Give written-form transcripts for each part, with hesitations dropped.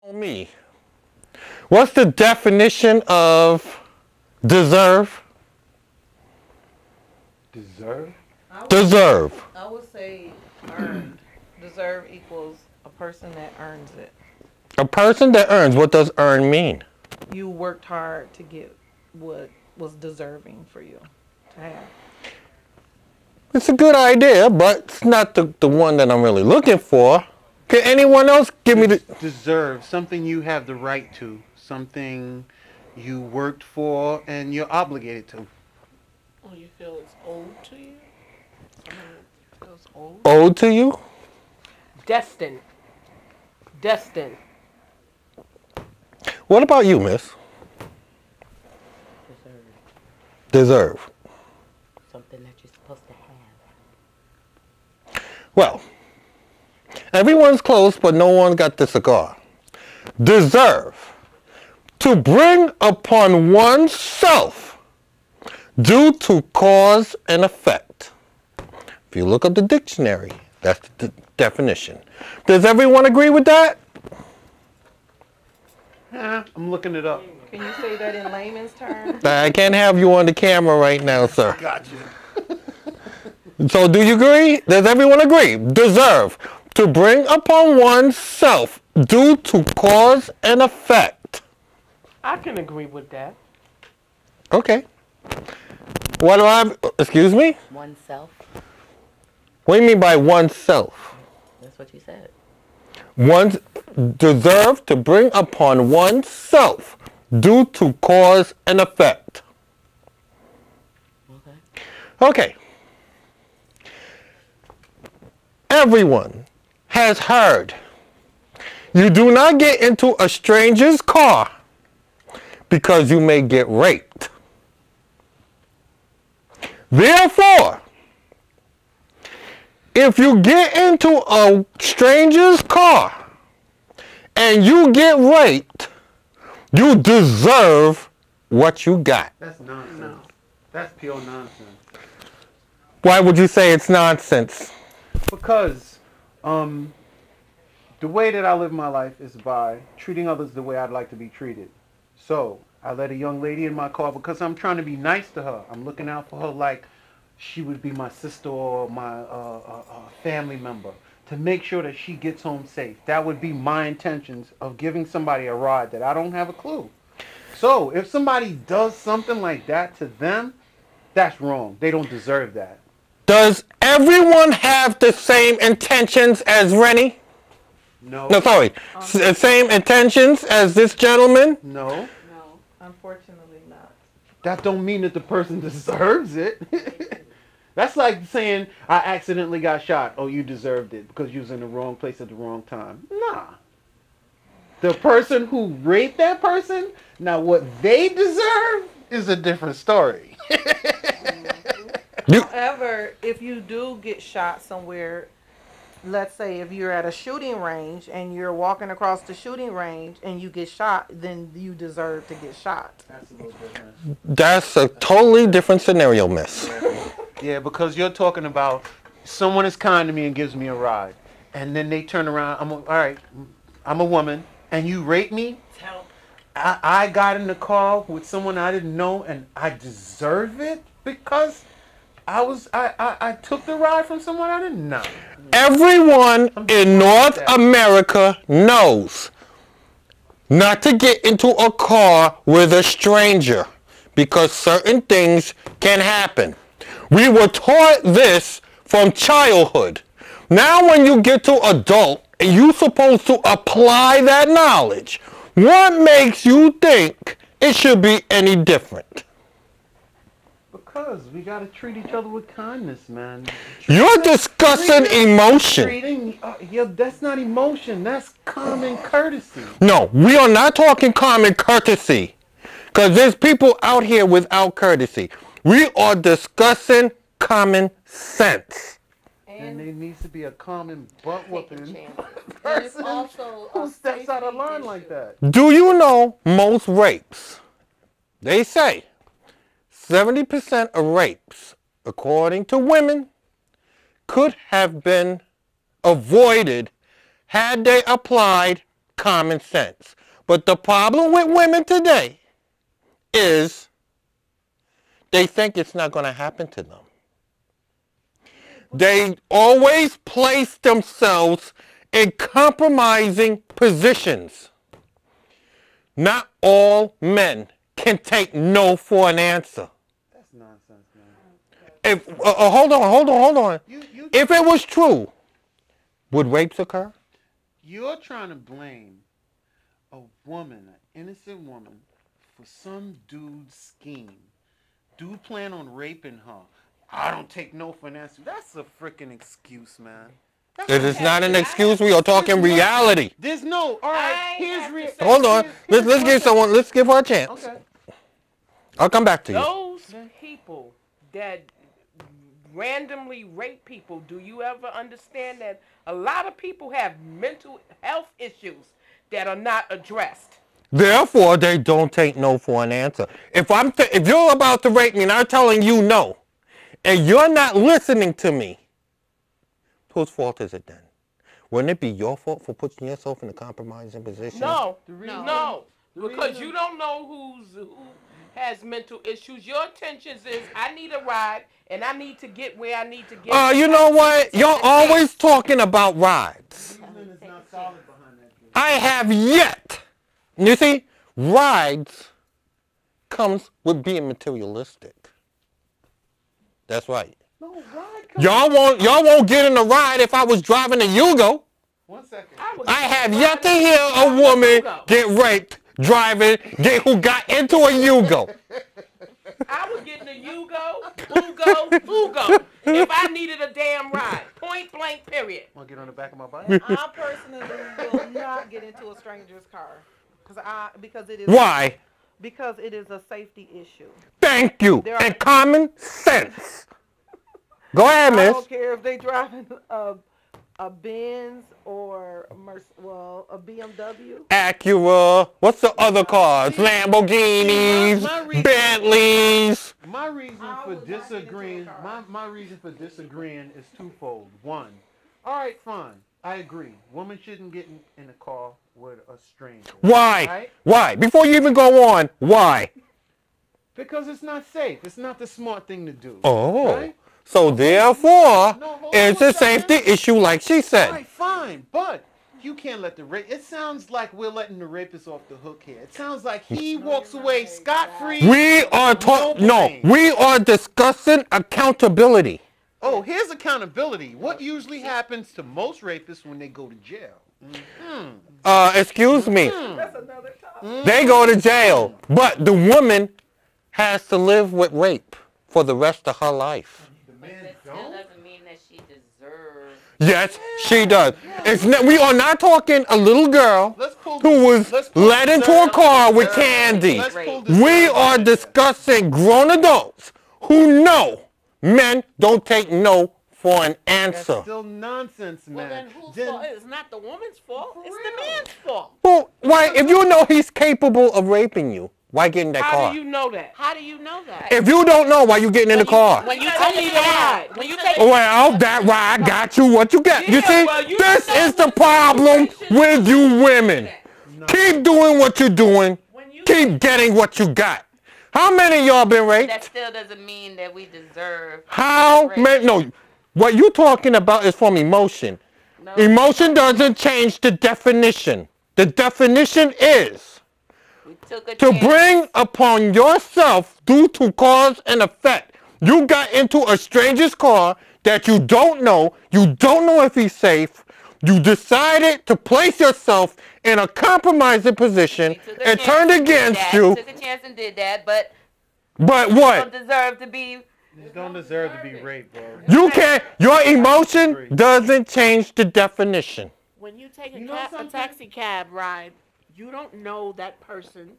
Me. What's the definition of deserve? Deserve? Deserve. I would say earned. Deserve equals a person that earns it. A person that earns. What does earn mean? You worked hard to get what was deserving for you to have. It's a good idea, but it's not the one that I'm really looking for. Can anyone else give me the... Deserve. Something you have the right to. Something you worked for and you're obligated to. Oh, you feel it's owed to you? Someone feels owed? Owed to you? Destined. Destined. What about you, miss? Deserve. Something that you're supposed to have. Well, everyone's close, but no one got the cigar. Deserve. To bring upon oneself due to cause and effect. If you look up the dictionary, that's the definition. Does everyone agree with that? Yeah, I'm looking it up. Can you say that in layman's terms? I can't have you on the camera right now, sir. Gotcha. So do you agree? Does everyone agree? Deserve. To bring upon oneself due to cause and effect. I can agree with that. Okay. What do I... Excuse me? Oneself. What do you mean by oneself? That's what you said. One deserve to bring upon oneself due to cause and effect. Okay. Okay. Everyone has heard you do not get into a stranger's car because you may get raped. Therefore, if you get into a stranger's car and you get raped, you deserve what you got. That's nonsense. No. That's pure nonsense. Why would you say it's nonsense? Because the way that I live my life is by treating others the way I'd like to be treated. So I let a young lady in my car because I'm trying to be nice to her. I'm looking out for her like she would be my sister or my family member, to make sure that she gets home safe. That would be my intentions of giving somebody a ride that I don't have a clue. So if somebody does something like that to them, that's wrong. They don't deserve that. Does everyone have the same intentions as Rennie? No. No, sorry. Same intentions as this gentleman? No. No, unfortunately not. That don't mean that the person deserves it. That's like saying, I accidentally got shot. Oh, you deserved it because you was in the wrong place at the wrong time. Nah. The person who raped that person, now what they deserve is a different story. However, if you do get shot somewhere, let's say if you're at a shooting range and you're walking across the shooting range and you get shot, then you deserve to get shot. That's a little different. That's a totally different scenario, miss. Yeah, because you're talking about someone is kind to me and gives me a ride. And then they turn around, all right, I'm a woman, and you rape me? I got in the car with someone I didn't know and I deserve it because I took the ride from someone I didn't know. Everyone in North America knows not to get into a car with a stranger because certain things can happen. We were taught this from childhood. Now when you get to adult, you're supposed to apply that knowledge. What makes you think it should be any different? Because we got to treat each other with kindness, man. You're discussing emotion. Yeah, that's not emotion. That's common courtesy. No, we are not talking common courtesy. Because there's people out here without courtesy. We are discussing common sense. And there needs to be a common butt-whooping person who steps out of line like that. Do you know most rapes? They say 70% of rapes, according to women, could have been avoided had they applied common sense. But the problem with women today is they think it's not going to happen to them. They always place themselves in compromising positions. Not all men can take no for an answer. That's nonsense, man. If hold on. If it was true, would rapes occur? You're trying to blame a woman, an innocent woman, for some dude's scheme. Dude plan on raping her. I don't take no for an answer. That's a freaking excuse, man. It is not an excuse. We are talking reality. There's no. All right. Here's real. Hold on. Let's give someone. Let's give her a chance. Okay. I'll come back to you. Those people that randomly rape people, do you ever understand that a lot of people have mental health issues that are not addressed? Therefore, they don't take no for an answer. If you're about to rape me and I'm telling you no, and you're not listening to me, whose fault is it then? Wouldn't it be your fault for putting yourself in a compromising position? No, because you don't know who has mental issues. Your intentions is, I need a ride and I need to get where I need to get. You know what? You're always talking about rides. I have yet. You see, rides comes with being materialistic. That's right. No, ride comes. Y'all won't get in a ride if I was driving a Yugo. 1 second. I have yet to hear a woman get raped driving who got into a Yugo. I was getting a Fugo, if I needed a damn ride. Point blank, period. Want to get on the back of my bike? I personally will not get into a stranger's car because it is. Why? Because it is a safety issue. Thank you. And common sense. Go ahead, miss. I don't care if they driving a Benz or a BMW. Acura. What's the other cars? Lamborghinis, Bentleys. My reason for disagreeing, my reason for disagreeing is twofold. One, all right, fine, I agree. Women shouldn't get in a car with a stranger. Why? Right? Why? Before you even go on, why? Because it's not safe. It's not the smart thing to do. Oh. Right? So therefore, it's a safety issue like she said. All right, fine, but you can't let the rape. It sounds like we're letting the rapist off the hook here. It sounds like he walks away scot-free. We are discussing accountability. Oh, here's accountability. What usually happens to most rapists when they go to jail? Excuse me. That's another topic. They go to jail, but the woman has to live with rape for the rest of her life. That still doesn't mean that she deserves. Yes, she does. We are not talking a little girl who was led into a car with candy. We are discussing grown adults who know men don't take no for an answer. That's still nonsense, man. Well, then whose fault? It's not the woman's fault. It's the man's fault. Well, why? If you know he's capable of raping you, why get in that car? How do you know that? How do you know that? If you don't know, why you getting in the car? When you take a ride. When you take Well, that ride got you what you got. You see, well, you this know is the problem with you women. Keep doing what you're doing. Keep getting what you got. How many of y'all been raped? That still doesn't mean that we deserve. How many? No, what you talking about is from emotion. No. Emotion doesn't change the definition. The definition is to bring upon yourself due to cause and effect. You got into a stranger's car that you don't know if he's safe. You decided to place yourself in a compromising position and turned against you. Took a chance and did that, but what? Don't deserve to be. You don't deserve to be raped, bro. You can't. Your emotion doesn't change the definition. When you take a taxi cab ride, you don't know that person.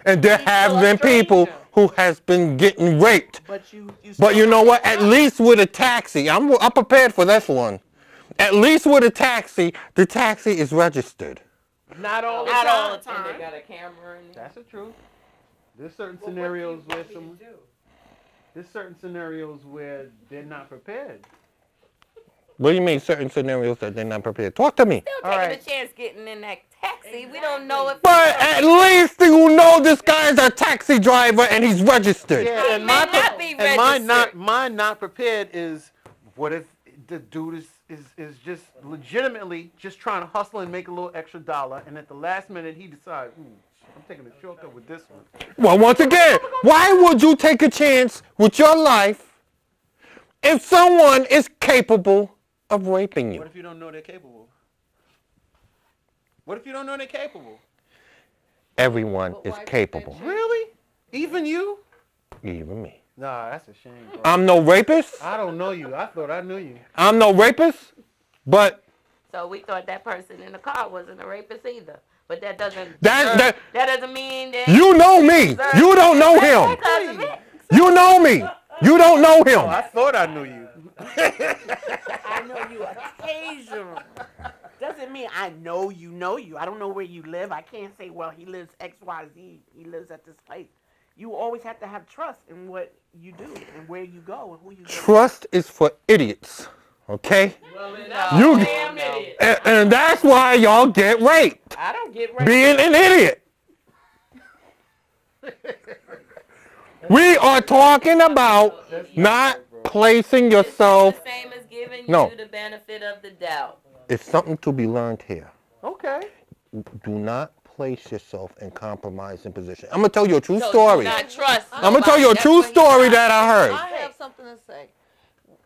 And there have been people who has been getting raped. But you know what? At least with a taxi, I'm prepared for this one. At least with a taxi, the taxi is registered. Not all the And time. they got a camera in there. That's the truth. There's certain scenarios where there's certain scenarios where they're not prepared. What do you mean certain scenarios that they're not prepared? Talk to me. Still taking a chance getting in that taxi. See, we don't know if. But at least you know this guy is a taxi driver and he's registered. Yeah, He and may not be and registered. mine not prepared is what if the dude is just legitimately just trying to hustle and make a little extra dollar, and at the last minute he decides, I'm taking a shortcut with this one. Well, once again, why would you take a chance with your life if someone is capable of raping What you? if you don't know they're capable? What if you don't know they're capable? Everyone is capable. Really? Even you? Even me. Nah, that's a shame, bro. I'm no rapist. I don't know you. I thought I knew you. I'm no rapist, but So we thought that person in the car wasn't a rapist either. But that doesn't. That- that doesn't mean that. you know me. You don't know him. Because of it. You know me. You don't know Oh, him. I thought I knew you. I know you occasionally. Doesn't mean I know you know you. I don't know where you live. I can't say, well, he lives XYZ. He lives at this place. You always have to have trust in what you do and where you go and who you go. Trust is for idiots. Okay? Well, You- damn idiot. And that's why y'all get raped. I don't get raped. Being an idiot. We are talking about not placing yourself. The same as giving No. you the benefit of the doubt. It's something to be learned here. Okay. Do not place yourself in compromising position. I'm gonna tell you a true So story. do not trust I'm gonna tell you a nobody. true That's what he story got. that I heard. I have something to say.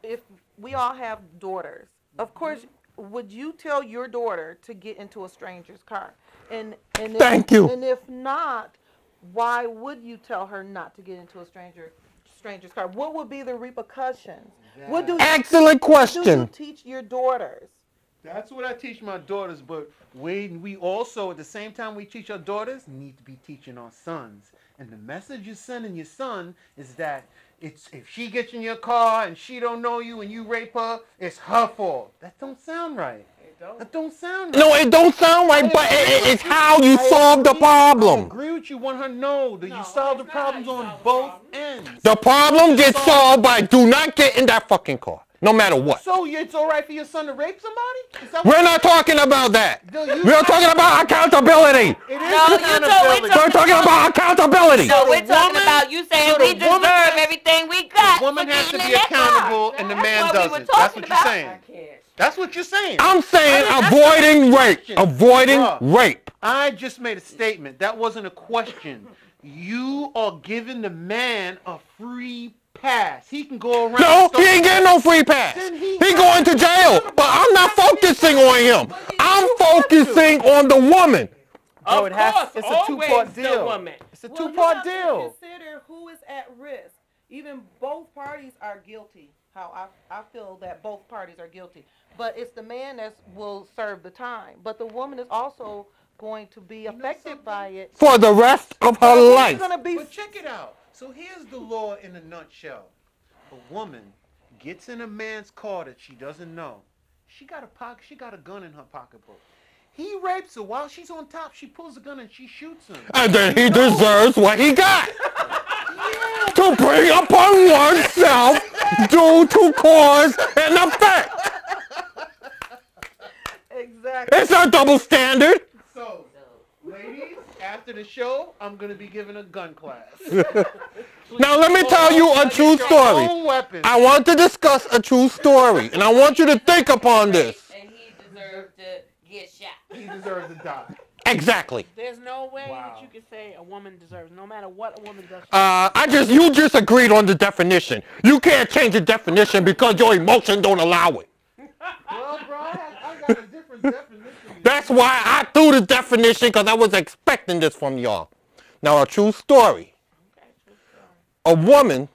If we all have daughters, of course, would you tell your daughter to get into a stranger's car? And if, Thank you. And if not, why would you tell her not to get into a stranger's car? What would be the repercussions? What do Excellent do you question. teach your daughters? That's what I teach my daughters, but we also, at the same time we teach our daughters, need to be teaching our sons. And the message you're sending your son is that it's if she gets in your car and she don't know you and you rape her, it's her fault. That don't sound right. That don't sound right. No, it don't sound right, but it's how you solve the I problem. agree with you 100. No, that you solve the problems on both ends. The problem gets solved by do not get in that fucking car, no matter what. So it's all right for your son to rape somebody? Is that We're not talking about that. No, you- We're talking about accountability. It is No, you accountability. We're talking about accountability. So we're the talking woman- about you saying so the we deserve woman has- everything we got. The woman for has to getting be in that car. accountable and the That's man what we were doesn't. That's talking what you're about. saying. That's what you're saying. I'm saying I mean, that's avoiding not a rape. question. Avoiding Bruh. rape. I just made a statement. That wasn't a question. You are giving the man a free pass. He can go around. No, and start- he ain't getting no free pass. Then He he- going to jail. But I'm not focusing on him. I'm focusing on the woman. No, Of it has- course, it's a always two-part the deal. woman. It's a Well, you two-part have to deal. consider who is at risk. Even both parties are guilty. How I feel that both parties are guilty. But it's the man that will serve the time. But the woman is also going to be affected by it. For the rest of her She's life. gonna be But check it out. So here's the law in a nutshell. A woman gets in a man's car that she doesn't know. She got a gun in her pocketbook. He rapes her while she's on top. She pulls a gun and she shoots him. And then he deserves what he got. To bring upon oneself due to cause and effect. exactly. It's a double standard. So, ladies, after the show, I'm going to be giving a gun class. Now let me tell you a true story. Own weapon. I want to discuss a true story, and I want you to think upon this. And he deserved to get shot. He deserves to die. Exactly. There's no way Wow. that you can say a woman deserves, no matter what a woman does. You just agreed on the definition. You can't change the definition because your emotion don't allow it. Well, bro, I got a different definition. That's why I threw the definition because I was expecting this from y'all. Now a true story. A woman